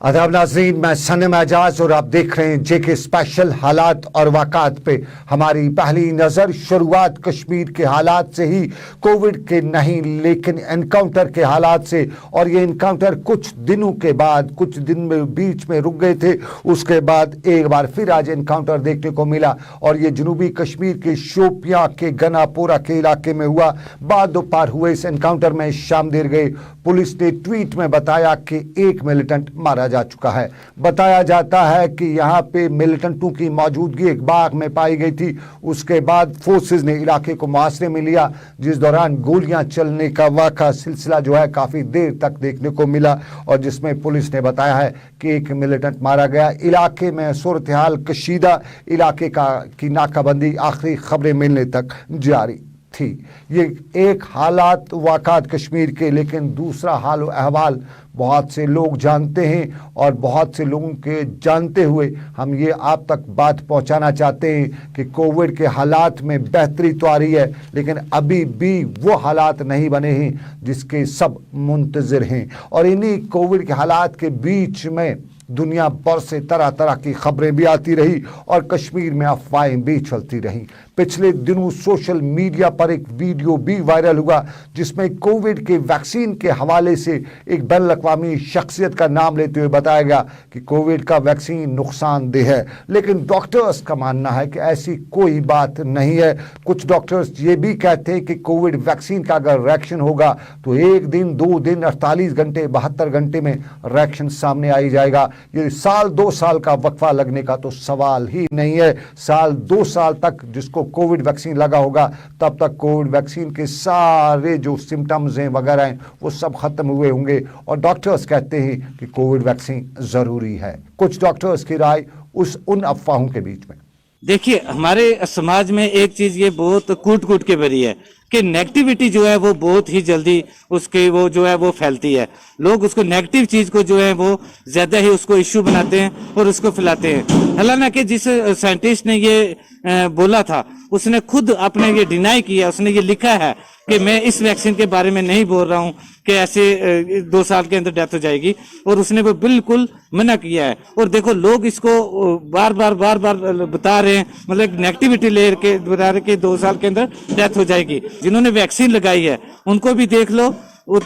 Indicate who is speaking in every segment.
Speaker 1: आदाब नाज़रीन, मैं सनम एजाज और आप देख रहे हैं जेके स्पेशल। हालात और वाक़ात पे हमारी पहली नज़र शुरुआत कश्मीर के हालात से ही, कोविड के नहीं लेकिन एनकाउंटर के हालात से। और ये एनकाउंटर कुछ दिनों के बाद, कुछ दिन में बीच में रुक गए थे, उसके बाद एक बार फिर आज एनकाउंटर देखने को मिला। और ये जनूबी कश्मीर के शोपियां के गनापोरा के इलाके में हुआ। बाद दोपहर हुए इस एनकाउंटर में शाम देर गए। पुलिस ने ट्वीट में बताया कि एक मिलिटेंट मारा जा चुका है। बताया जाता है कि यहाँ पे मिलिटेंटों की मौजूदगी एक बाग में पाई गई थी। उसके बाद फोर्सेस ने इलाके को मुहासरे में लिया, जिस दौरान गोलियां चलने का वाक़ा सिलसिला जो है काफ़ी देर तक देखने को मिला, और जिसमें पुलिस ने बताया है कि एक मिलिटेंट मारा गया। इलाके में सूरत हाल कशीदा, इलाके की नाकाबंदी आखिरी खबरें मिलने तक जारी थी। ये एक हालात वाक़ात कश्मीर के, लेकिन दूसरा हाल अहवाल बहुत से लोग जानते हैं, और बहुत से लोगों के जानते हुए हम ये आप तक बात पहुंचाना चाहते हैं कि कोविड के हालात में बेहतरी तो आ रही है, लेकिन अभी भी वो हालात नहीं बने हैं जिसके सब मुंतज़िर हैं। और इन्हीं कोविड के हालात के बीच में दुनिया भर से तरह तरह की खबरें भी आती रही और कश्मीर में अफवाहें भी चलती रहीं। पिछले दिनों सोशल मीडिया पर एक वीडियो भी वायरल हुआ, जिसमें कोविड के वैक्सीन के हवाले से एक बैनुल-अक़वामी शख्सियत का नाम लेते हुए बताया गया कि कोविड का वैक्सीन नुकसानदेह है। लेकिन डॉक्टर्स का मानना है कि ऐसी कोई बात नहीं है। कुछ डॉक्टर्स ये भी कहते हैं कि कोविड वैक्सीन का अगर रिएक्शन होगा तो 1 दिन, 2 दिन, 48 घंटे, 72 घंटे में रिएक्शन सामने आ ही जाएगा। ये साल 2 साल का वक्फा लगने का तो सवाल ही नहीं है। साल 2 साल तक जिसको कोविड वैक्सीन लगा होगा, तब तक कोविड वैक्सीन के सारे जो सिम्टम्स हैं वगैरह हैं वो सब खत्म हुए होंगे। और डॉक्टर्स कहते हैं कि कोविड वैक्सीन जरूरी है। कुछ डॉक्टर्स की राय उन अफवाहों के बीच में।
Speaker 2: देखिए, हमारे समाज में एक चीज ये बहुत कूट कूट के भरी है कि नेगेटिविटी जो है वो बहुत ही जल्दी उसके वो जो है वो फैलती है। लोग उसको नेगेटिव चीज को जो है वो ज्यादा ही उसको इश्यू बनाते हैं और उसको फैलाते हैं। हालांकि जिस साइंटिस्ट ने ये बोला था, उसने खुद अपने ये डिनाई किया, उसने ये लिखा है कि मैं इस वैक्सीन के बारे में नहीं बोल रहा हूं कि ऐसे 2 साल के अंदर डेथ हो जाएगी, और उसने वो बिल्कुल मना किया है। और देखो, लोग इसको बार बार बता रहे हैं, मतलब नेगेटिविटी ले के बता रहे कि 2 साल के अंदर डेथ हो जाएगी। जिन्होंने वैक्सीन लगाई है उनको भी देख लो,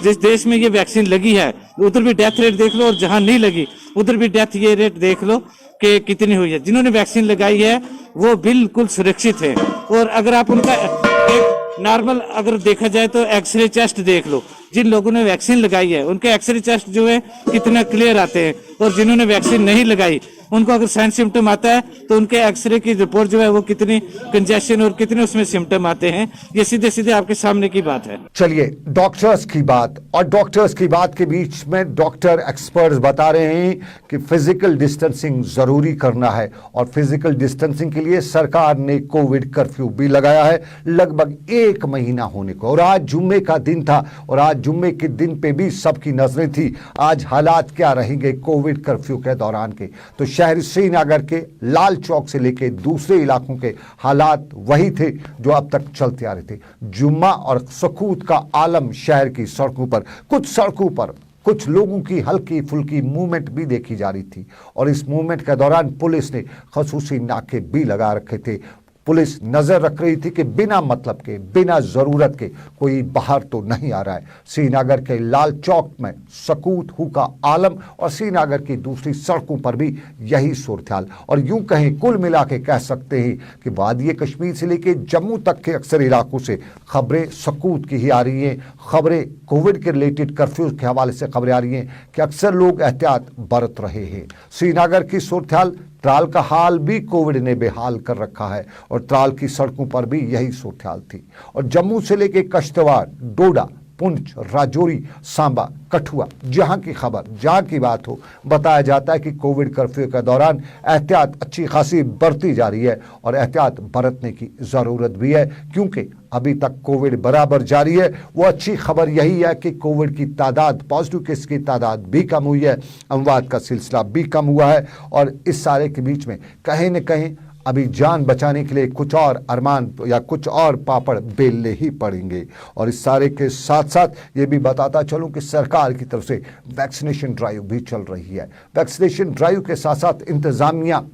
Speaker 2: जिस देश में ये वैक्सीन लगी है उधर भी डेथ रेट देख लो, और जहां नहीं लगी उधर भी डेथ ये रेट देख लो कि कितनी हुई है। जिन्होंने वैक्सीन लगाई है वो बिल्कुल सुरक्षित है। और अगर आप उनका एक नॉर्मल अगर देखा जाए तो एक्सरे चेस्ट देख लो, जिन लोगों ने वैक्सीन लगाई है उनके एक्सरे चेस्ट जो है कितना क्लियर आते हैं, और जिन्होंने वैक्सीन नहीं लगाई उनको अगर साइन सिम्टम आता है तो उनके एक्सरे की रिपोर्ट जो है वो कितनी कंजेशन और कितने उसमें सिम्टम आते हैं, ये सीधे सीधे आपके सामने की बात है।
Speaker 1: चलिए, डॉक्टर्स की बात, और डॉक्टर्स की बात के बीच में डॉक्टर एक्सपर्ट्स बता रहे हैं कि फिजिकल डिस्टेंसिंग जरूरी करना है, और फिजिकल डिस्टेंसिंग के लिए सरकार ने कोविड कर्फ्यू भी लगाया है लगभग 1 महीना होने को। और आज जुम्मे का दिन था, और आज जुम्मे के दिन पे भी सबकी नजरें थी आज हालात क्या रहेंगे कोविड कर्फ्यू के दौरान के। तो शहर श्रीनगर के लाल चौक से लेकर दूसरे इलाकों के हालात वही थे जो अब तक चलते आ रहे थे। जुम्मा और सकूत का आलम शहर की सड़कों पर, कुछ सड़कों पर कुछ लोगों की हल्की फुल्की मूवमेंट भी देखी जा रही थी, और इस मूवमेंट के दौरान पुलिस ने खसूसी नाके भी लगा रखे थे। पुलिस नजर रख रही थी कि बिना मतलब के, बिना जरूरत के कोई बाहर तो नहीं आ रहा है। श्रीनगर के लाल चौक में सकूत, हुका आलम और श्रीनगर की दूसरी सड़कों पर भी यही सूरत हाल। और यूं कहें, कुल मिला के कह सकते हैं कि वादिय कश्मीर से लेकर जम्मू तक के अक्सर इलाकों से खबरें सकूत की ही आ रही हैं। खबरें कोविड के रिलेटेड कर्फ्यू के हवाले से खबरें आ रही हैं कि अक्सर लोग एहतियात बरत रहे हैं। श्रीनगर की सूरत हाल, त्राल का हाल भी कोविड ने बेहाल कर रखा है, और त्राल की सड़कों पर भी यही सूरत हाल थी। और जम्मू से लेकर कश्तवाड़, डोडा, पुंछ, राजौरी, सांबा, कठुआ, जहां की खबर, जहां की बात हो, बताया जाता है कि कोविड कर्फ्यू के दौरान एहतियात अच्छी खासी बरती जा रही है, और एहतियात बरतने की ज़रूरत भी है, क्योंकि अभी तक कोविड बराबर जारी है। वो अच्छी खबर यही है कि कोविड की तादाद, पॉजिटिव केस की तादाद भी कम हुई है, अमवात का सिलसिला भी कम हुआ है। और इस सारे के बीच में कहीं न कहीं अभी जान बचाने के लिए कुछ और अरमान या कुछ और पापड़ बेलने ही पड़ेंगे। और इस सारे के साथ साथ ये भी बताता चलूं कि सरकार की तरफ से वैक्सीनेशन ड्राइव भी चल रही है। वैक्सीनेशन ड्राइव के साथ साथ इंतजामिया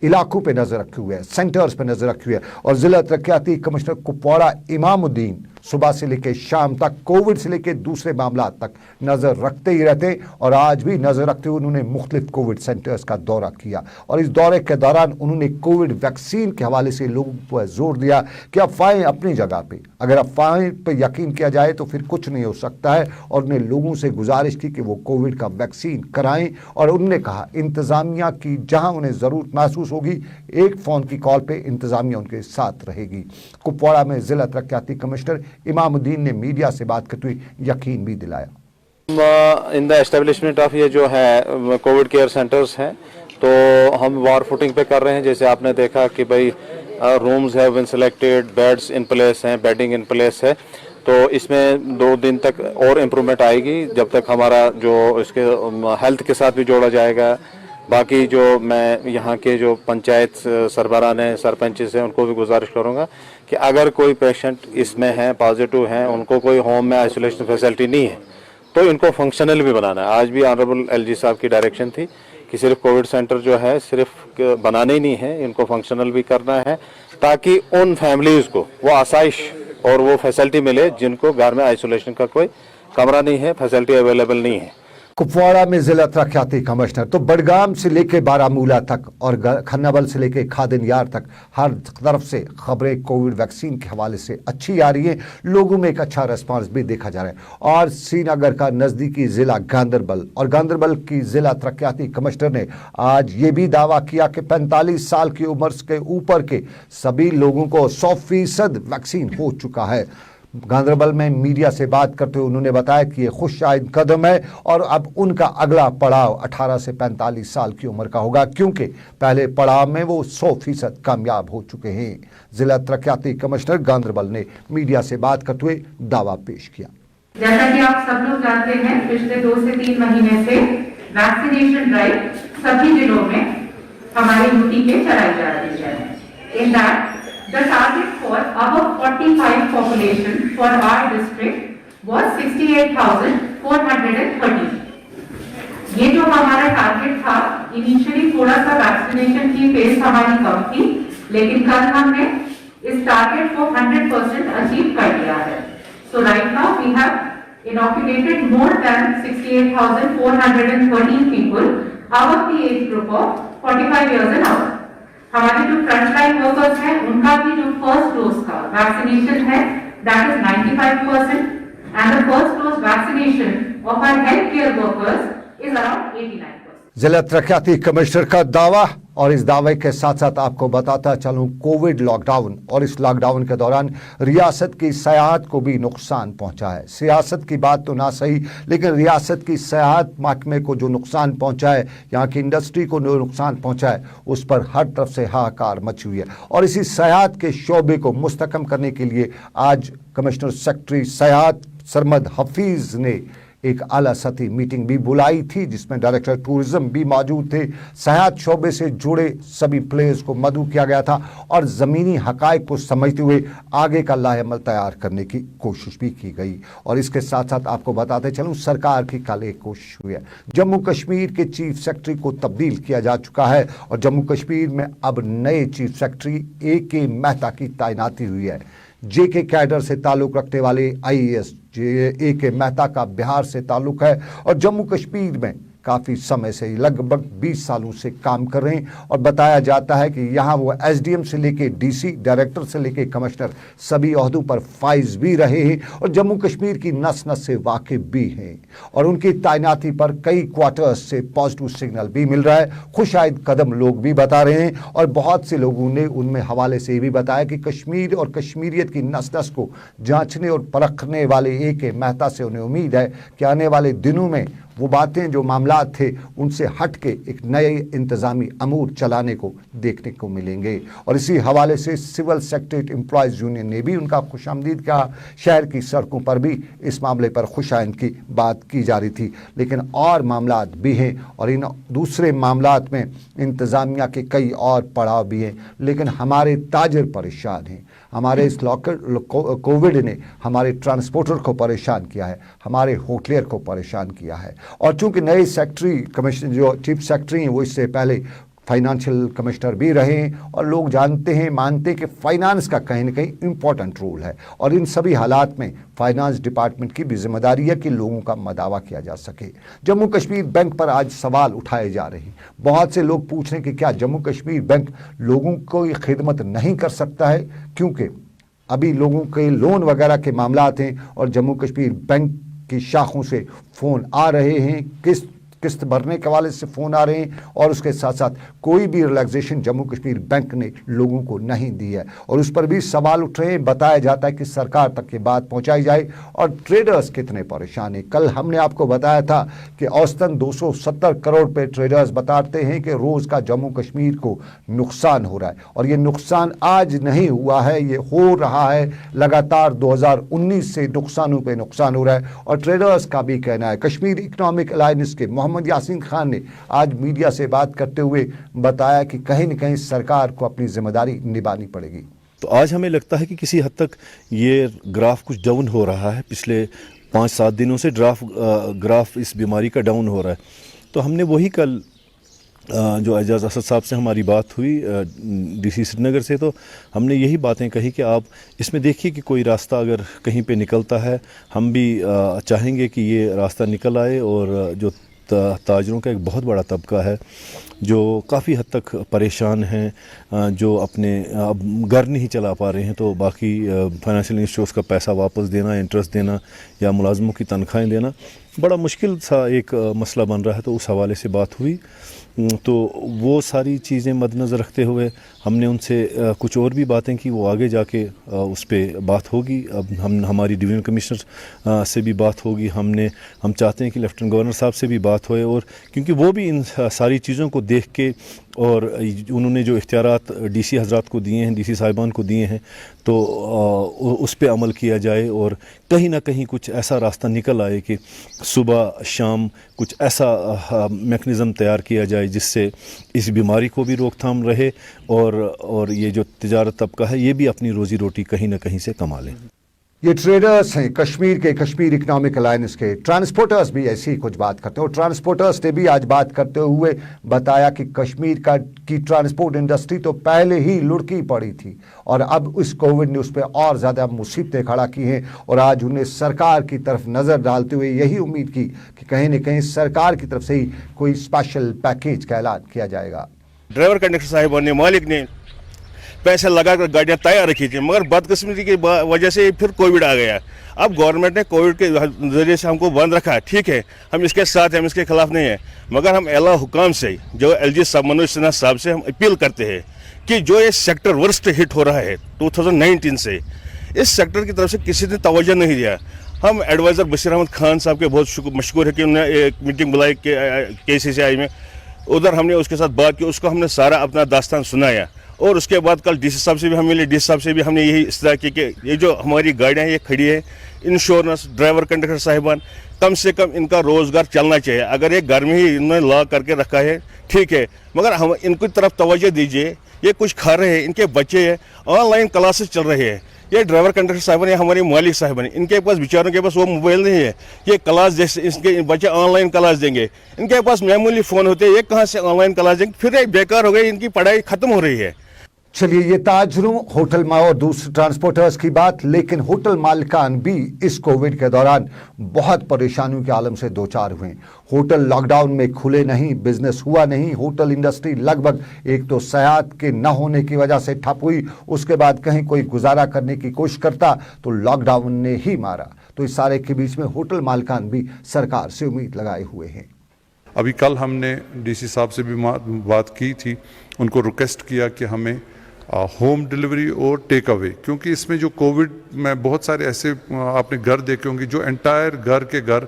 Speaker 1: इलाकों पे नजर रखी हुई है, सेंटर्स पे नजर रखी हुई है। और जिला तरक्याती कमिश्नर कुपवाड़ा इमामुद्दीन सुबह से लेकर शाम तक कोविड से लेकर दूसरे मामला तक नजर रखते ही रहते। और आज भी नजर रखते हुए उन्होंने मुख्तलिफ कोविड सेंटर्स का दौरा किया। और इस दौरे के दौरान उन्होंने कोविड वैक्सीन के हवाले से लोगों पर जोर दिया कि अफवाहें अपनी जगह पे, अगर अफवाहें पर यकीन किया जाए तो फिर कुछ नहीं हो सकता है। और उन्हें लोगों से गुजारिश की कि वो कोविड का वैक्सीन कराएं। और उन्होंने कहा इंतजामिया की जहां उन्हें जरूरत महसूस होगी, एक फ़ोन की कॉल पे इंतजामिया उनके साथ रहेगी। कुपवाड़ा में जिला तरक्याती कमिश्नर इमामुद्दीन ने मीडिया से बात करते हुए यकीन भी दिलाया।
Speaker 3: इन द एस्टेब्लिशमेंट ऑफ ये जो है कोविड केयर सेंटर्स हैं, तो हम वॉर फुटिंग पे कर रहे हैं। जैसे आपने देखा कि भाई रूम्स है win selected, beds in place हैं, बेडिंग इन प्लेस है। तो इसमें 2 दिन तक और इम्प्रूवमेंट आएगी जब तक हमारा जो इसके हेल्थ के साथ भी जोड़ा जाएगा। बाकी जो मैं यहाँ के जो पंचायत सरबराह हैं, सरपंच हैं, उनको भी गुजारिश करूँगा कि अगर कोई पेशेंट इसमें है, पॉजिटिव हैं, उनको कोई होम में आइसोलेशन फैसिलिटी नहीं है, तो इनको फंक्शनल भी बनाना है। आज भी ऑनरेबल एलजी साहब की डायरेक्शन थी कि सिर्फ कोविड सेंटर जो है सिर्फ बनाने ही नहीं है, इनको फंक्शनल भी करना है, ताकि उन फैमिलीज़ को वो आसाइश और वो फैसिलिटी मिले जिनको घर में आइसोलेशन का कोई कमरा नहीं है, फैसिलिटी अवेलेबल नहीं है।
Speaker 1: कुपवाड़ा में जिला तरक्याती कमिश्नर तो बडगाम से लेकर बारामूला तक और खन्नाबल से लेकर खादिनयार तक हर तरफ से खबरें कोविड वैक्सीन के हवाले से अच्छी आ रही है। लोगों में एक अच्छा रिस्पांस भी देखा जा रहा है। और श्रीनगर का नज़दीकी ज़िला गांदरबल और गांदरबल की ज़िला तरक्याती कमिश्नर ने आज ये भी दावा किया कि 45 साल की उम्र के ऊपर के सभी लोगों को 100% वैक्सीन हो चुका है। गांदरबल में मीडिया से बात करते हुए उन्होंने बताया कि ये खुशआइद कदम है और अब उनका अगला पड़ाव 18 से 45 साल की उम्र का होगा, क्योंकि पहले पड़ाव में वो 100% कामयाब हो चुके हैं। जिला तरक्याती कमिश्नर गांदरबल ने मीडिया से बात करते हुए दावा पेश किया।
Speaker 4: जैसा कि आप सब लोग जानते हैं, पिछले 2 से 3 महीने से वैक्सीनेशन ड्राइव सभी जिलों में हमारे यूटी के चलाई जा रही है। In that the target for above 45 population for our district was 68,430. ये जो हमारा टारगेट था, इनिशियली थोड़ा सा वैक्सीनेशन की पेस हमारी कम थी, लेकिन कल हमने इस टारगेट को 100% अचीव कर लिया है। So right now we have inoculated more than 68,413 people above the age group of 45 years and above. हमारे जो फ्रंट लाइन वर्कर्स हैं, उनका भी जो फर्स्ट डोज का वैक्सीनेशन है, that is 95% and the first dose vaccination of our health care workers is around 89%।
Speaker 1: जिला तरक्याती commissioner का दावा। और इस दावे के साथ साथ आपको बताता चलूं कोविड लॉकडाउन और इस लॉकडाउन के दौरान रियासत की सयाहत को भी नुकसान पहुंचा है। सियासत की बात तो ना सही, लेकिन रियासत की सयाहत महकमे को जो नुकसान पहुंचा है, यहाँ की इंडस्ट्री को जो नुकसान पहुंचा है, उस पर हर तरफ से हाहाकार मची हुई है। और इसी सयाहत के शोबे को मुस्तकम करने के लिए आज कमिश्नर सेक्रेटरी सयाहत सरमद हफीज़ ने एक आला सतही मीटिंग भी बुलाई थी, जिसमें डायरेक्टर टूरिज्म भी मौजूद थे। सयाहत शोबे से जुड़े सभी प्लेयर्स को मदऊ किया गया था और ज़मीनी हकायक को समझते हुए आगे का लाहेअमल तैयार करने की कोशिश भी की गई। और इसके साथ साथ आपको बताते चलूँ, सरकार की कल एक कोशिश हुई है। जम्मू कश्मीर के चीफ सेक्रेटरी को तब्दील किया जा चुका है और जम्मू कश्मीर में अब नए चीफ सेक्रेटरी AK मेहता की तैनाती हुई है। JK कैडर से ताल्लुक़ रखने वाले IAS AK मेहता का बिहार से ताल्लुक़ है और जम्मू कश्मीर में काफ़ी समय से लगभग 20 सालों से काम कर रहे हैं। और बताया जाता है कि यहाँ वो SDM से लेके DC, डायरेक्टर से लेके कमिश्नर सभी ओहदों पर फाइज भी रहे हैं और जम्मू कश्मीर की नस नस से वाकिफ भी हैं। और उनकी तैनाती पर कई क्वार्टर्स से पॉजिटिव सिग्नल भी मिल रहा है। खुशाइद कदम लोग भी बता रहे हैं और बहुत से लोगों ने उनमें हवाले से ये भी बताया कि कश्मीर और कश्मीरियत की नस नस को जाँचने और परखने वाले AK मेहता से उन्हें उम्मीद है कि आने वाले दिनों में वो बातें, जो मामलात थे, उनसे हट के एक नए इंतज़ामी अमूर चलाने को देखने को मिलेंगे। और इसी हवाले से सिविल सेक्रेटरीट एम्प्लॉयज़ यूनियन ने भी उनका खुशामदीद कहा। शहर की सड़कों पर भी इस मामले पर खुशाइंद की बात की जा रही थी, लेकिन और मामलात भी हैं और इन दूसरे मामलात में इंतज़ामिया के कई और पड़ाव भी हैं। लेकिन हमारे ताजर परेशान हैं। हमारे इस कोविड ने हमारे ट्रांसपोर्टर को परेशान किया है, हमारे होटलियर को परेशान किया है। और चूंकि नए सेक्रेटरी कमिश्नर, जो चीफ सेक्रेटरी हैं, वो इससे पहले फाइनेंशियल कमिश्नर भी रहे हैं और लोग जानते हैं, मानते हैं कि फाइनेंस का कहीं ना कहीं इम्पोर्टेंट रोल है। और इन सभी हालात में फाइनेंस डिपार्टमेंट की भी जिम्मेदारी है कि लोगों का मदावा किया जा सके। जम्मू कश्मीर बैंक पर आज सवाल उठाए जा रहे हैं। बहुत से लोग पूछ रहे हैं कि क्या जम्मू कश्मीर बैंक लोगों को खिदमत नहीं कर सकता है, क्योंकि अभी लोगों के लोन वगैरह के मामलात हैं और जम्मू कश्मीर बैंक की शाखों से फ़ोन आ रहे हैं, किस्त भरने के हवाले से फ़ोन आ रहे हैं और उसके साथ साथ कोई भी रिलैक्सेशन जम्मू कश्मीर बैंक ने लोगों को नहीं दी है। और उस पर भी सवाल उठ रहे हैं। बताया जाता है कि सरकार तक ये बात पहुंचाई जाए। और ट्रेडर्स कितने परेशान हैं। कल हमने आपको बताया था कि औसतन 270 करोड़ पे ट्रेडर्स बताते हैं कि रोज़ का जम्मू कश्मीर को नुकसान हो रहा है। और ये नुकसान आज नहीं हुआ है, ये हो रहा है लगातार। 2019 से नुकसानों पे नुकसान हो रहा है। और ट्रेडर्स का भी कहना है, कश्मीर इकनॉमिक अलायंस के मोहम्मद यासीन खान ने आज मीडिया से बात करते हुए बताया कि कहीं न कहीं सरकार को अपनी जिम्मेदारी निभानी पड़ेगी।
Speaker 5: तो आज हमें लगता है कि किसी हद तक ये ग्राफ कुछ डाउन हो रहा है। पिछले 5-7 दिनों से ग्राफ इस बीमारी का डाउन हो रहा है। तो हमने वही कल जो एजाज असद साहब से हमारी बात हुई डीसी श्रीनगर से, तो हमने यही बातें कही कि आप इसमें देखिए कि कोई रास्ता अगर कहीं पे निकलता है, हम भी चाहेंगे कि ये रास्ता निकल आए। और जो ताजरों का एक बहुत बड़ा तबका है जो काफ़ी हद तक परेशान हैं, जो अपने अब घर नहीं चला पा रहे हैं, तो बाकी फाइनेंशियल इंस्टीट्यूट्स का पैसा वापस देना, इंटरेस्ट देना या मुलाजमों की तनख्वाहें देना बड़ा मुश्किल सा एक मसला बन रहा है। तो उस हवाले से बात हुई। तो वो सारी चीज़ें मद्देनज़र रखते हुए हमने उनसे कुछ और भी बातें की। वो आगे जाके उस पर बात होगी। अब हमारी डिवीजनल कमिश्नर से भी बात होगी। हम चाहते हैं कि लेफ्टिनेंट गवर्नर साहब से भी बात होए, और क्योंकि वो भी इन सारी चीज़ों को देख के और उन्होंने जो इख्तियारात डीसी हजरात को दिए हैं, डीसी साहिबान को दिए हैं, तो उस पर अमल किया जाए और कहीं ना कहीं कुछ ऐसा रास्ता निकल आए कि सुबह शाम कुछ ऐसा मेकनिज़म तैयार किया जाए जिससे इस बीमारी को भी रोकथाम रहे और ये जो तिजारत तबका है ये भी अपनी रोज़ी रोटी कहीं ना कहीं से कमा लें।
Speaker 1: ये ट्रेडर्स हैं कश्मीर के, कश्मीर इकनॉमिक अलायंस के। ट्रांसपोर्टर्स भी ऐसी ही कुछ बात करते हैं और ट्रांसपोर्टर्स ने भी आज बात करते हुए बताया कि कश्मीर की ट्रांसपोर्ट इंडस्ट्री तो पहले ही लुढ़की पड़ी थी और अब इस कोविड ने उस पर और ज़्यादा मुसीबतें खड़ा की हैं। और आज उन्हें सरकार की तरफ नज़र डालते हुए यही उम्मीद की कि कहीं न कहीं सरकार की तरफ से ही कोई स्पेशल पैकेज का ऐलान किया जाएगा।
Speaker 6: ड्राइवर कंडक्टर साहिबान ने, मालिक ने पैसे लगाकर गाड़ियाँ तैयार रखी थी, मगर बदकिस्मती की वजह से फिर कोविड आ गया। अब गवर्नमेंट ने कोविड के जरिए से हमको बंद रखा है, ठीक है, हम इसके साथ हैं, हम इसके खिलाफ नहीं है, मगर हम एला हुकाम से, जो LG मनोज सिन्हा साहब से हम अपील करते हैं कि जो ये सेक्टर वर्स्ट हिट हो रहा है 2019 से, इस सेक्टर की तरफ से किसी ने तवज्जो नहीं दिया। हम एडवाइज़र बशीर अहमद खान साहब के बहुत मशकूर है कि उन्होंने एक मीटिंग बुलाई KCCI में, उधर हमने उसके साथ बात की, उसको हमने सारा अपना दास्तान सुनाया। और उसके बाद कल DC साहब से भी हम मिले, DC साहब से भी हमने यही इस्तरा की कि ये जो हमारी गाड़ियाँ ये खड़ी है, इंश्योरेंस, ड्राइवर कंडक्टर साहिबान, कम से कम इनका रोज़गार चलना चाहिए। अगर ये घर में ही इन्होंने लॉ करके रखा है, ठीक है, मगर हम इनकी तरफ तवज्जो दीजिए। ये कुछ खा रहे हैं, इनके बच्चे हैं, ऑनलाइन क्लासेस चल रहे हैं। ये ड्राइवर कंडक्टर साहिबान या हमारे मालिक साहिबान, इनके पास बेचारों के पास वो मोबाइल नहीं है, ये क्लास जैसे इसके बच्चे ऑनलाइन क्लास देंगे, इनके पास मामूली फ़ोन होते हैं, ये कहाँ से ऑनलाइन क्लास देंगे, फिर ये बेकार हो गई, इनकी पढ़ाई ख़त्म हो रही है।
Speaker 1: चलिए, ये ताजरों, होटल और दूसरे ट्रांसपोर्टर्स की बात, लेकिन होटल मालिकान भी इस कोविड के दौरान बहुत परेशानियों के आलम से दो चार हुए। होटल लॉकडाउन में खुले नहीं, बिजनेस हुआ नहीं, होटल इंडस्ट्री लगभग एक तो सयाहत के न होने की वजह से ठप हुई, उसके बाद कहीं कोई गुजारा करने की कोशिश करता तो लॉकडाउन ने ही मारा। तो इस सारे के बीच में होटल मालिकान भी सरकार से उम्मीद लगाए हुए हैं।
Speaker 7: अभी कल हमने DC साहब से भी बात की थी, उनको रिक्वेस्ट किया कि हमें होम डिलीवरी और टेक अवे, क्योंकि इसमें जो कोविड में बहुत सारे ऐसे आपने घर देखे होंगे जो एंटायर घर के घर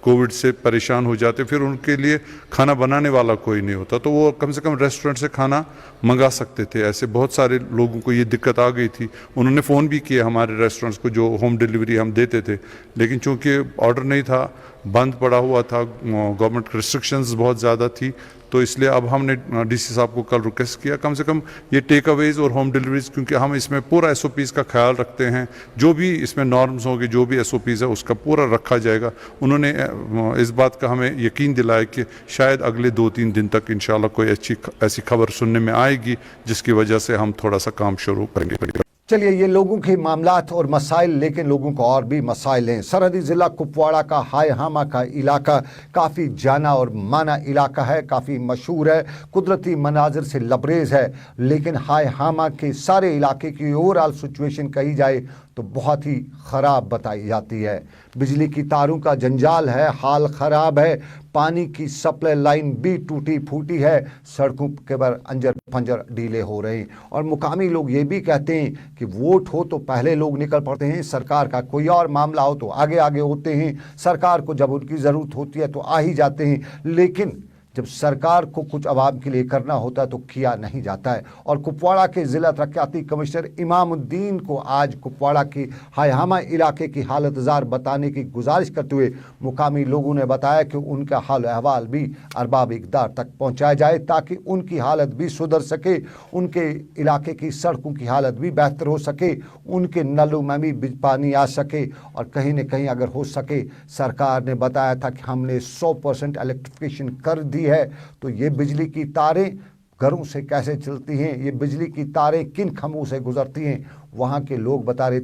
Speaker 7: कोविड से परेशान हो जाते, फिर उनके लिए खाना बनाने वाला कोई नहीं होता, तो वो कम से कम रेस्टोरेंट से खाना मंगा सकते थे। ऐसे बहुत सारे लोगों को ये दिक्कत आ गई थी। उन्होंने फ़ोन भी किया हमारे रेस्टोरेंट्स को, जो होम डिलीवरी हम देते थे, लेकिन चूँकि ऑर्डर नहीं था, बंद पड़ा हुआ था, गवर्नमेंट रिस्ट्रिक्शंस बहुत ज़्यादा थी, तो इसलिए अब हमने डीसी साहब को कल रिक्वेस्ट किया कम से कम ये टेक अवेज और होम डिलीवरीज, क्योंकि हम इसमें पूरा SOPs का ख्याल रखते हैं, जो भी इसमें नॉर्म्स होंगे, जो भी SOPs है उसका पूरा रखा जाएगा। उन्होंने इस बात का हमें यकीन दिलाया कि शायद अगले 2-3 दिन तक इंशाल्लाह कोई ऐसी खबर सुनने में आएगी जिसकी वजह से हम थोड़ा सा काम शुरू करेंगे।
Speaker 1: चलिए, ये लोगों के मामलात और मसाइल, लेकिन लोगों को और भी मसाइल हैं। सरहदी ज़िला कुपवाड़ा का हाय हामा का इलाका काफ़ी जाना और माना इलाका है, काफ़ी मशहूर है, कुदरती मनाजिर से लबरेज़ है, लेकिन हाय हामा के सारे इलाके की ओवरऑल सिचुएशन कही जाए तो बहुत ही ख़राब बताई जाती है। बिजली की तारों का जंजाल है, हाल ख़राब है, पानी की सप्लाई लाइन भी टूटी फूटी है, सड़कों के पर अंजर फंजर ढीले हो रहे हैं। और मुकामी लोग ये भी कहते हैं कि वोट हो तो पहले लोग निकल पड़ते हैं, सरकार का कोई और मामला हो तो आगे आगे होते हैं, सरकार को जब उनकी ज़रूरत होती है तो आ ही जाते हैं, लेकिन जब सरकार को कुछ आवाम के लिए करना होता है तो किया नहीं जाता है। और कुपवाड़ा के ज़िला तरक्याती कमिश्नर इमामुद्दीन को आज कुपवाड़ा के हायहामा इलाके की हालत ज़ार बताने की गुजारिश करते हुए मुकामी लोगों ने बताया कि उनका हाल अहवाल भी अरबाब इक़दार तक पहुँचाया जाए ताकि उनकी हालत भी सुधर सके, उनके इलाके की सड़कों की हालत भी बेहतर हो सके, उनके नलों में भी पानी आ सके, और कहीं न कहीं अगर हो सके, सरकार ने बताया था कि हमने 100% इलेक्ट्रिफिकेशन कर दी है। तो ये बिजली की तारें घरों से कैसे चलती हैं, ये बिजली की तारें किन खंभों से गुजरती हैं, वहाँ के लोग बता रहे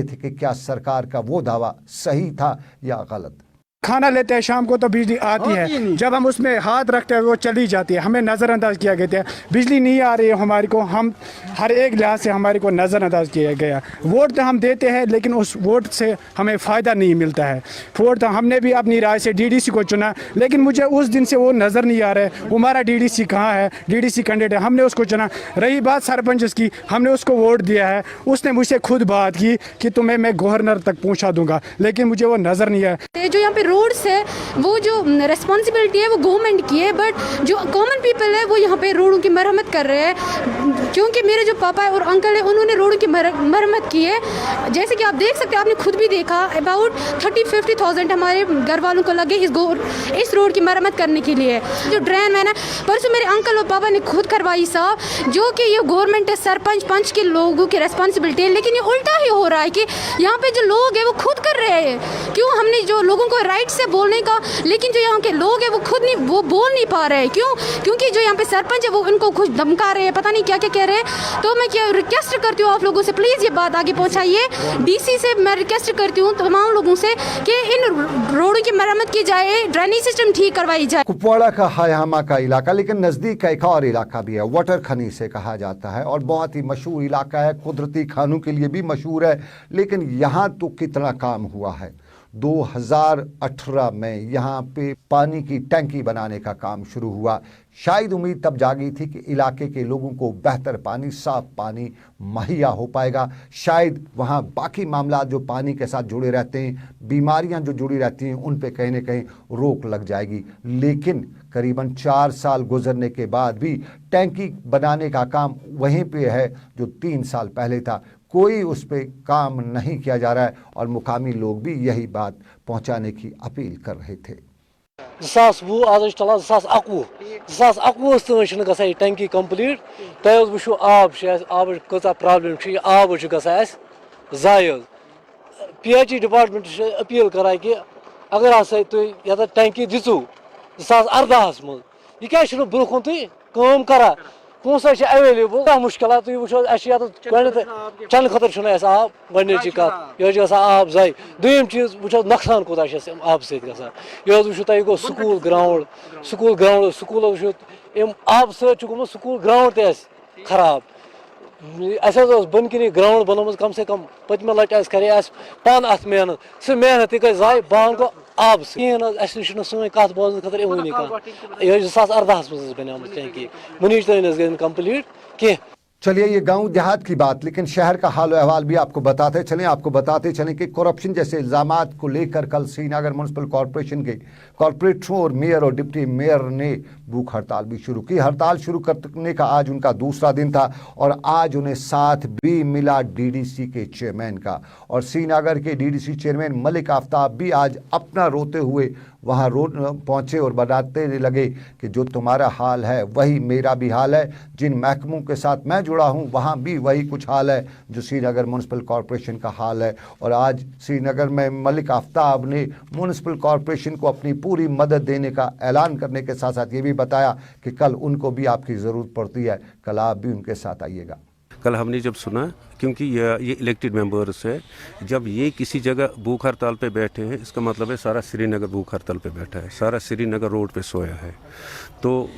Speaker 1: थे कि क्या सरकार का वो दावा सही था या गलत।
Speaker 8: खाना लेते हैं शाम को तो बिजली आती है, जब हम उसमें हाथ रखते हैं वो चली जाती है, हमें नज़रअंदाज किया गया है। बिजली नहीं आ रही है हमारी को, हम हर एक लिहाज से हमारे को नज़रअंदाज किया गया। वोट तो हम देते हैं लेकिन उस वोट से हमें फ़ायदा नहीं मिलता है। वोट तो हमने भी अपनी राय से DDC को चुना, लेकिन मुझे उस दिन से वो नज़र नहीं आ रहा है हमारा DDC कहाँ है, DDC कैंडिडेट हमने उसको चुना। रही बात सरपंच की, हमने उसको वोट दिया है, उसने मुझसे खुद बात की कि तुम्हें मैं गवर्नर तक पहुँचा दूँगा, लेकिन मुझे वो नज़र नहीं आया।
Speaker 9: जो यहाँ पे रोड्स है वो जो रिस्पॉन्सिबिलिटी है वो गवर्नमेंट की है, बट जो कॉमन पीपल है वो यहाँ पे रोडों की मरम्मत कर रहे हैं, क्योंकि मेरे जो पापा है और अंकल है उन्होंने रोडों की मरम्मत की है। जैसे कि आप देख सकते हैं, आपने खुद भी देखा, अबाउट 30-50,000 हमारे घर वालों को लगे इस रोड की मरम्मत करने के लिए। जो ड्रेन है ना, परसों मेरे अंकल और पापा ने खुद करवाई साहब, जो कि ये गवर्नमेंट है, सरपंच पंच के लोगों की रिस्पॉन्सिबिलिटी है, लेकिन ये उल्टा ही हो रहा है कि यहाँ पे जो लोग हैं वो खुद कर रहे हैं। क्यों हमने जो लोगों को राइट से बोलने का, लेकिन जो यहाँ के लोग हैं वो खुद नहीं, वो बोल नहीं पा रहे हैं। क्यों? क्योंकि जो यहाँ पे सरपंच है वो उनको कुछ धमका रहे हैं, पता नहीं क्या क्या कह रहे हैं। तो मैं क्या रिक्वेस्ट करती हूँ आप लोगों से, प्लीज़ ये बात आगे पहुँचाइए। DC से मैं रिक्वेस्ट करती हूँ तमाम लोगों से कि इन रोडों की मरम्मत की जाए, ड्रेनेज सिस्टम ठीक करवाई जाए।
Speaker 1: कुपवाड़ा का हायहामा का इलाका, लेकिन नज़दीक का एक और इलाका भी है, वाटर खनी से कहा जाता है, और बहुत ही मशहूर इलाका है, कुदरती खानों के लिए भी मशहूर है। लेकिन यहाँ तो कितना काम हुआ है। 2018 में यहाँ पे पानी की टंकी बनाने का काम शुरू हुआ। शायद उम्मीद तब जागी थी कि इलाके के लोगों को बेहतर पानी, साफ पानी मुहैया हो पाएगा। शायद वहाँ बाकी मामला जो पानी के साथ जुड़े रहते हैं, बीमारियाँ जो जुड़ी रहती हैं, उन पे कहीं न कहीं रोक लग जाएगी। लेकिन करीबन 4 साल गुजरने के बाद भी टैंकी बनाने का काम वहीं पे है जो 3 साल पहले था। कोई उस पर काम नहीं किया जा रहा है, और मुकामी लोग भी यही बात पहुंचाने की अपील कर रहे थे।
Speaker 10: 2020 आज चलान 2021 गई टंकी कम्प्लीट। तुम वो आब कचा प्रॉब्लम आब जाय। PHE डिपार्टमेंट अपील करान कि अगर हसा तुम टंकी दिचु 2018 मज, यह क्या ब्रोह तुम करा, पोसा एवेलेबल मुश्किल वो चन खतर आब गई कत यह आब जाय। दोम चीज वो नुकसान कूत आब सह गो स्कूल ग्राउंड स्कूल वो आब समुत स्कूल ग्राउंड खराब। बन किन ग्राउंड बनोम कम से कम पतमे लट करे पान अत मेहनत, सह मेहनत गई जाय, बान गो आब सह सन कत बोजन खतर यह 2018 मज बन टंकी, वुन तन गई कम्प्लीट कह।
Speaker 1: चलिए ये गांव देहात की बात, लेकिन शहर का हाल अहवाल भी आपको बताते चलें कि करप्शन जैसे इल्जामात को लेकर कल श्रीनगर म्यूनसिपल कॉरपोरेशन के कॉरपोरेटरों और मेयर और डिप्टी मेयर ने भूख हड़ताल भी शुरू की। हड़ताल शुरू करने का आज उनका दूसरा दिन था और आज उन्हें साथ भी मिला डीडीसी के चेयरमैन का। और श्रीनगर के डीडीसी चेयरमैन मलिक आफ्ताब भी आज अपना रोते हुए वहाँ पहुँचे और बताते लगे कि जो तुम्हारा हाल है वही मेरा भी हाल है, जिन महकमों के साथ मैं जुड़ा हूँ वहाँ भी वही कुछ हाल है जो श्रीनगर म्यूनसिपल कॉरपोरेशन का हाल है। और आज श्रीनगर में मलिक आफ्ताब ने म्यूनसिपल कॉरपोरेशन को अपनी पूरी मदद देने का ऐलान करने के साथ साथ ये भी बताया कि कल उनको भी आपकी ज़रूरत पड़ती है, कल आप भी उनके साथ आइएगा।
Speaker 11: कल हमने जब सुना, क्योंकि ये इलेक्टेड मेंबर्स है, जब ये किसी जगह भूख हड़ताल पे बैठे हैं इसका मतलब है सारा श्रीनगर भूख हड़ताल पे बैठा है, सारा श्रीनगर रोड पे सोया है। तो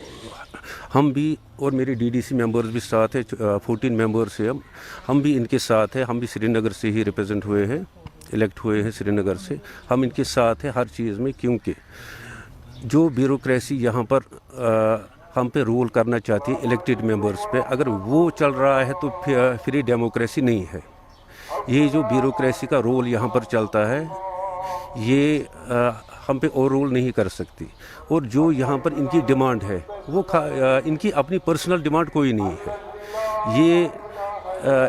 Speaker 11: हम भी और मेरे डीडीसी मेंबर्स भी साथ है, 14 मेंबर्स हैं हम भी इनके साथ हैं। हम भी श्रीनगर से ही रिप्रेजेंट हुए हैं, इलेक्ट हुए हैं श्रीनगर से, हम इनके साथ हैं हर चीज़ में। क्योंकि जो ब्यूरोक्रेसी यहाँ पर हम पे रूल करना चाहती है इलेक्टेड मेंबर्स पे, अगर वो चल रहा है तो फिर ये डेमोक्रेसी नहीं है। ये जो ब्यूरोक्रेसी का रोल यहाँ पर चलता है ये हम पे और रूल नहीं कर सकती। और जो यहाँ पर इनकी डिमांड है वो इनकी अपनी पर्सनल डिमांड कोई नहीं है। ये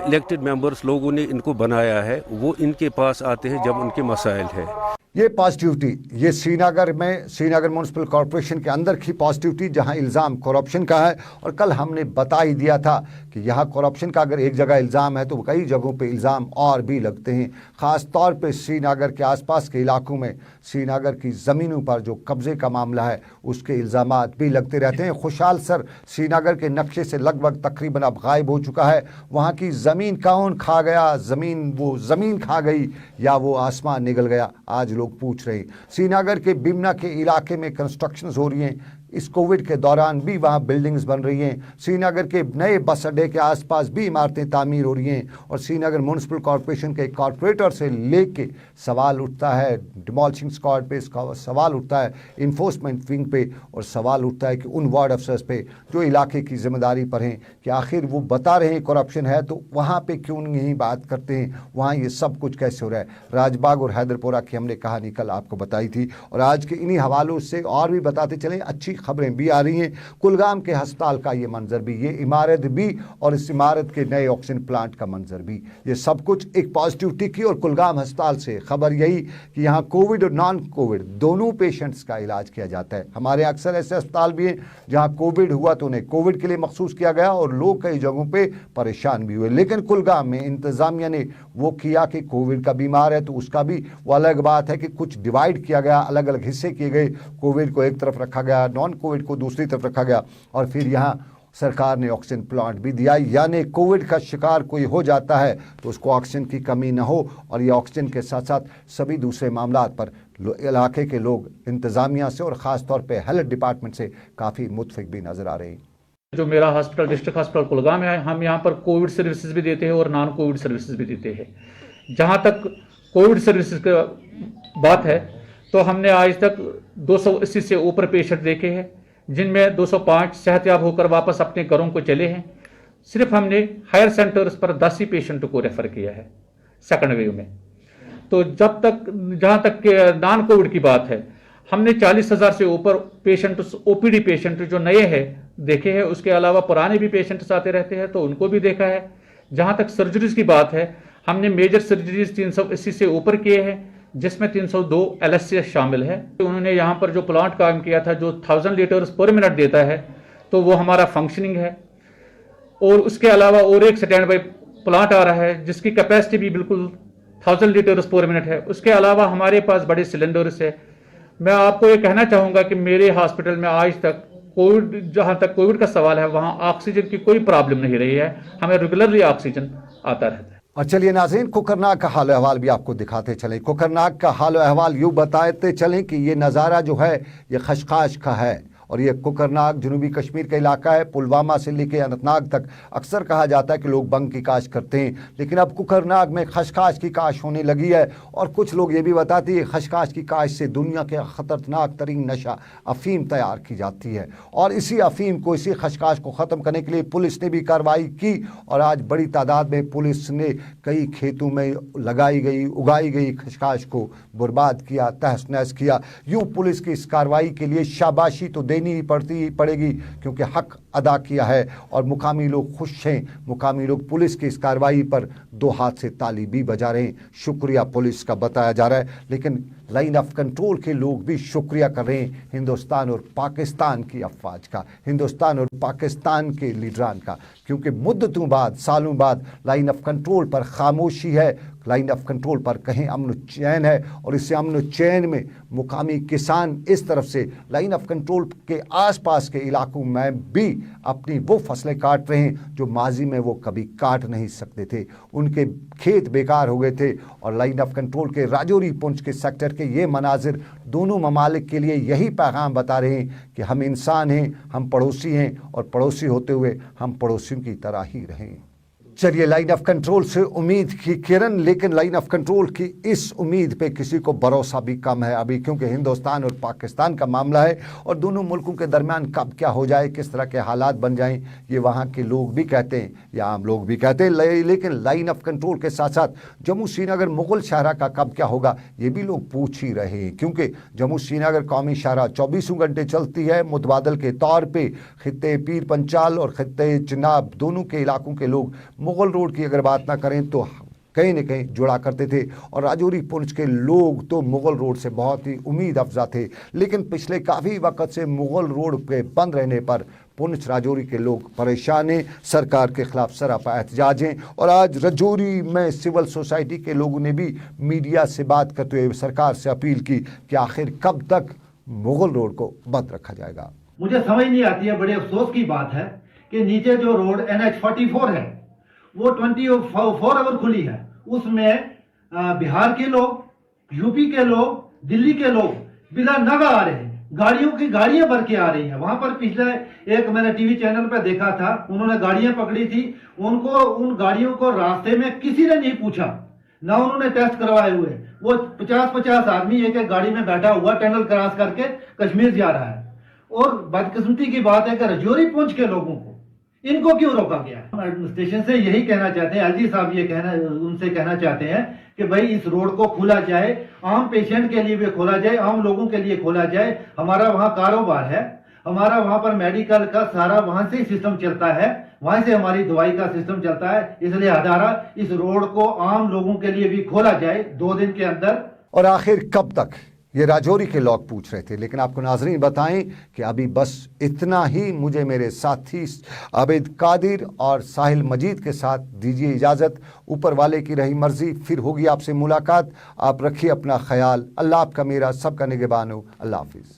Speaker 11: इलेक्टेड मेंबर्स लोगों ने इनको बनाया है, वो इनके पास आते हैं जब उनके मसाइल है।
Speaker 1: ये पॉजिटिविटी, ये श्रीनगर में श्रीनगर म्यूनसिपल कॉरपोरेशन के अंदर की पॉजिटिविटी जहां इल्ज़ाम करप्शन का है। और कल हमने बता ही दिया था कि यहाँ करप्शन का अगर एक जगह इल्ज़ाम है तो कई जगहों पे इल्ज़ाम और भी लगते हैं। ख़ास तौर पे श्रीनगर के आसपास के इलाकों में श्रीनगर की ज़मीनों पर जो कब्ज़े का मामला है उसके इल्ज़ामात भी लगते रहते हैं। खुशहाल सर श्रीनगर के नक्शे से लगभग तकरीबन अब गायब हो चुका है। वहाँ की ज़मीन कौन खा गया, वो ज़मीन खा गई या वो आसमान निगल गया, आज लोग पूछ रहे हैं। श्रीनगर के बिमना के इलाके में कंस्ट्रक्शंस हो रही हैं, इस कोविड के दौरान भी वहाँ बिल्डिंग्स बन रही हैं। श्रीनगर के नए बस अड्डे के आसपास भी इमारतें तामीर हो रही हैं। और श्रीनगर म्यूनसिपल कॉरपोरेशन के कॉरपोरेटर से लेके सवाल उठता है डिमोलिशिंग स्क्वाड पे, सवाल उठता है इन्फोर्समेंट विंग पे, और सवाल उठता है कि उन वार्ड अफसर्स पे जो इलाके की जिम्मेदारी पर हैं कि आखिर वो बता रहे हैं करप्शन है तो वहाँ पे क्यों नहीं बात करते हैं, वहाँ ये सब कुछ कैसे हो रहा है। राजबाग और हैदरपुरा की हमने कहानी कल आपको बताई थी और आज के इन्हीं हवालों से और भी बताते चलें। अच्छी खबरें भी आ रही हैं। कुलगाम के अस्पताल का ये मंजर भी, ये इमारत भी और इस इमारत के नए ऑक्सीजन प्लांट का मंजर भी, ये सब कुछ एक पॉजिटिविटी की। और कुलगाम अस्पताल से खबर यही कि यहाँ कोविड और नॉन कोविड दोनों पेशेंट्स का इलाज किया जाता है। हमारे अक्सर ऐसे अस्पताल भी हैं जहाँ कोविड हुआ तो उन्हें कोविड के लिए मखसूस किया गया और लोग कई जगहों पर परेशान भी हुए। लेकिन कुलगाम में इंतजामिया ने वो किया कि कोविड का बीमार है तो उसका भी वो अलग बात है कि कुछ डिवाइड किया गया, अलग अलग हिस्से किए गए। कोविड को एक तरफ रखा गया, नॉन कोविड को दूसरी तरफ रखा गया और फिर यहाँ सरकार ने ऑक्सीजन प्लांट भी दिया। यानी कोविड का शिकार कोई हो जाता है तो उसको ऑक्सीजन की कमी न हो। और ये ऑक्सीजन के साथ साथ सभी दूसरे मामलात पर इलाके के लोग इंतज़ामिया से और ख़ास तौर पे हेल्थ डिपार्टमेंट से काफ़ी मुतफिक भी नज़र आ रहे हैं।
Speaker 12: जो मेरा हॉस्पिटल डिस्ट्रिक्ट हॉस्पिटल कुलगाम है, हम यहाँ पर कोविड सर्विसेज भी देते हैं और नॉन कोविड सर्विसेज भी देते हैं। जहाँ तक कोविड सर्विसेज की बात है तो हमने आज तक 280 से ऊपर पेशेंट देखे हैं, जिनमें 205 सेहतयाब होकर वापस अपने घरों को चले हैं। सिर्फ हमने हायर सेंटर्स पर 10 ही पेशेंट को रेफर किया है सेकंड वेव में। तो जब तक जहाँ तक नॉन कोविड की बात है, हमने 40,000 से ऊपर पेशेंट ओपीडी पेशेंट जो नए हैं देखे हैं। उसके अलावा पुराने भी पेशेंट्स आते रहते हैं तो उनको भी देखा है। जहाँ तक सर्जरीज की बात है, हमने मेजर सर्जरीज 380 से ऊपर किए हैं, जिसमें 302 LSCS शामिल है। उन्होंने यहाँ पर जो प्लांट काम किया था जो 1000 लीटर्स पर मिनट देता है तो वो हमारा फंक्शनिंग है। और उसके अलावा और एक स्टैंड बाई प्लांट आ रहा है जिसकी कैपेसिटी भी बिल्कुल 1000 लीटर्स पर मिनट है। उसके अलावा हमारे पास बड़े सिलेंडर्स है। मैं आपको ये कहना चाहूँगा कि मेरे हॉस्पिटल में आज तक कोविड, जहाँ तक कोविड का सवाल है, वहाँ ऑक्सीजन की कोई प्रॉब्लम नहीं रही है। हमें रेगुलरली ऑक्सीजन आता रहता है।
Speaker 1: और चलिए नाज़रीन, कोकरनाग का हाल अहवाल भी आपको दिखाते चलें। कोकरनाग का हाल अहवाल यूँ बताते चलें कि ये नज़ारा जो है ये खशखाश का है और ये कुकरनाग जनूबी कश्मीर का इलाका है। पुलवामा से लेकर अनंतनाग तक अक्सर कहा जाता है कि लोग बंग की काश करते हैं, लेकिन अब कुकरनाग में खशखाश की काश होने लगी है। और कुछ लोग ये भी बताते हैं खशखाश की काश से दुनिया के खतरनाक तरीन नशा अफीम तैयार की जाती है। और इसी अफीम को, इसी खशखाश को ख़त्म करने के लिए पुलिस ने भी कार्रवाई की और आज बड़ी तादाद में पुलिस ने कई खेतों में उगाई गई खशखाश को बर्बाद किया, तहस नहस किया। यूं पुलिस की इस कार्रवाई के लिए शाबाशी तो देनी ही पड़ेगी क्योंकि हक अदा किया है और मुकामी लोग खुश हैं। मुकामी लोग पुलिस की इस कार्रवाई पर दो हाथ से ताली भी बजा रहे हैं। शुक्रिया पुलिस का बताया जा रहा है, लेकिन लाइन ऑफ कंट्रोल के लोग भी शुक्रिया कर रहे हैं हिंदुस्तान और पाकिस्तान की अफवाज का, हिंदुस्तान और पाकिस्तान के लीडरान का, क्योंकि मुद्दतों बाद, सालों बाद लाइन ऑफ कंट्रोल पर खामोशी है। लाइन ऑफ कंट्रोल पर कहीं अमन चैन है और इस अमन चैन में मुकामी किसान इस तरफ से लाइन ऑफ कंट्रोल के आसपास के इलाकों में भी अपनी वो फसलें काट रहे हैं जो माजी में वो कभी काट नहीं सकते थे। उनके खेत बेकार हो गए थे और लाइन ऑफ कंट्रोल के राजौरी पुंछ के सेक्टर के ये मनाजिर दोनों ममालिक के लिए यही पैगाम बता रहे हैं कि हम इंसान हैं, हम पड़ोसी हैं और पड़ोसी होते हुए हम पड़ोसियों की तरह ही रहें। चलिए, लाइन ऑफ कंट्रोल से उम्मीद की किरण, लेकिन लाइन ऑफ कंट्रोल की इस उम्मीद पे किसी को भरोसा भी कम है अभी, क्योंकि हिंदुस्तान और पाकिस्तान का मामला है और दोनों मुल्कों के दरमियान कब क्या हो जाए, किस तरह के हालात बन जाएं, ये वहाँ के लोग भी कहते हैं या आम लोग भी कहते हैं। लेकिन लाइन ऑफ कंट्रोल के साथ साथ जम्मू श्रीनगर मुगल शाहरा का कब क्या होगा ये भी लोग पूछ ही रहे हैं, क्योंकि जम्मू श्रीनगर कौमी शाहरा 24 घंटे चलती है मुतबादल के तौर पर। खित्ते पीर पंचाल और खित्ते चिनाब दोनों के इलाकों के लोग मुगल रोड की अगर बात ना करें तो कहीं न कहीं जुड़ा करते थे और राजौरी पुंछ के लोग तो मुगल रोड से बहुत ही उम्मीद अफजा थे। लेकिन पिछले काफ़ी वक्त से मुगल रोड पे बंद रहने पर पुंछ राजौरी के लोग परेशान हैं, सरकार के खिलाफ सरापा एहतजाज हैं। और आज राजौरी में सिविल सोसाइटी के लोगों ने भी मीडिया से बात करते हुए सरकार से अपील की कि आखिर कब तक मुगल रोड को बंद रखा जाएगा।
Speaker 13: मुझे समझ नहीं आती है, बड़े अफसोस की बात है कि नीचे जो रोड NH44 है वो 24 आवर खुली है। उसमें बिहार के लोग, यूपी के लोग, दिल्ली के लोग बिना नगा आ रहे हैं, गाड़ियों की गाड़ियां भर के आ रही हैं। वहां पर पिछले एक मैंने टीवी चैनल पर देखा था, उन्होंने गाड़ियां पकड़ी थी, उनको उन गाड़ियों को रास्ते में किसी ने नहीं पूछा, ना उन्होंने टेस्ट करवाए हुए। वो 50-50 आदमी एक एक गाड़ी में बैठा हुआ टनल क्रॉस करके कश्मीर जा रहा है। और बदकिस्मती की बात है कि राजौरी पुंछ के लोगों को इनको क्यों रोका गया? हम एडमिनिस्ट्रेशन से यही कहना चाहते हैं, एलजी साहब ये उनसे कहना चाहते हैं कि भाई इस रोड को खोला जाए, आम पेशेंट के लिए भी खोला जाए, आम लोगों के लिए खोला जाए। हमारा वहाँ कारोबार है, हमारा वहाँ पर मेडिकल का सारा वहाँ से ही सिस्टम चलता है, वहाँ से हमारी दवाई का सिस्टम चलता है। इसलिए हदारा इस रोड को आम लोगों के लिए भी खोला जाए 2 दिन के अंदर।
Speaker 1: और आखिर कब तक, ये राजौरी के लोग पूछ रहे थे। लेकिन आपको नाजरीन बताएं कि अभी बस इतना ही। मुझे मेरे साथी आबिद कादिर और साहिल मजीद के साथ दीजिए इजाज़त। ऊपर वाले की रही मर्जी, फिर होगी आपसे मुलाकात। आप रखिए अपना ख्याल। अल्लाह आपका मेरा सबका निगहबान हो। अल्लाह हाफिज़।